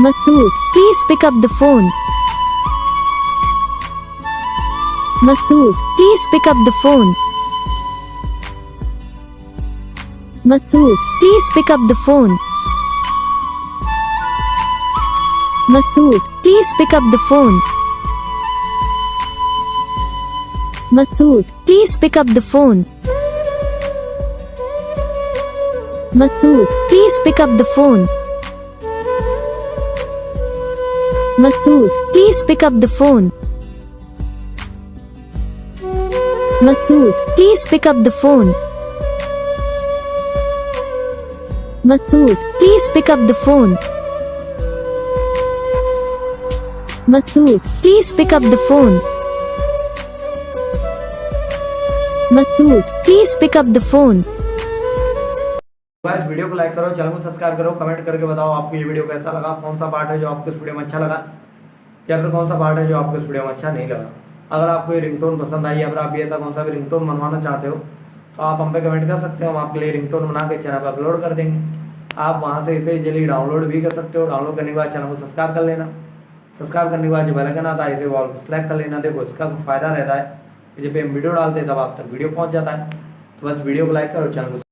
Masood, please pick up the phone. Masood, please pick up the phone. Masood, please pick up the phone. Masood, please pick up the phone. Masood, please pick up the phone. Masood, please pick up the phone. Masood, please pick up the phone. Masood, please pick up the phone. Masood, please pick up the phone. Masood, please pick up the phone. Masood, please pick up the phone. Guys video को like करो, channel को subscribe करो, comment करके बताओ आपको ये video कैसा लगा, कौन सा पार्ट है जो आपको इस वीडियो में अच्छा लगा या फिर कौन सा पार्ट है जो आपको इस वीडियो में अच्छा नहीं लगा। अगर आपको ये रिंगटोन पसंद आई या फिर आप भी ऐसा कौन सा भी रिंगटोन बनवाना चाहते हो तो आप हम पे कमेंट कर सकते हो, हम आपके लिए रिंगटोन बना के चैनल पर अपलोड कर देंगे। आप वहाँ से इसे इजीली डाउनलोड भी कर सकते हो। डाउनलोड करने के बाद चैनल को सब्सक्राइब कर लेना। सब्सक्राइब करने के बाद जो बेल आइकन आता है इसे वॉल पर सेलेक्ट कर लेना। देखो इसका कुछ फ़ायदा रहता है कि जब हम वीडियो डालते हैं तब आप तक वीडियो पहुँच जाता है। तो बस वीडियो को लाइक करो, चैनल को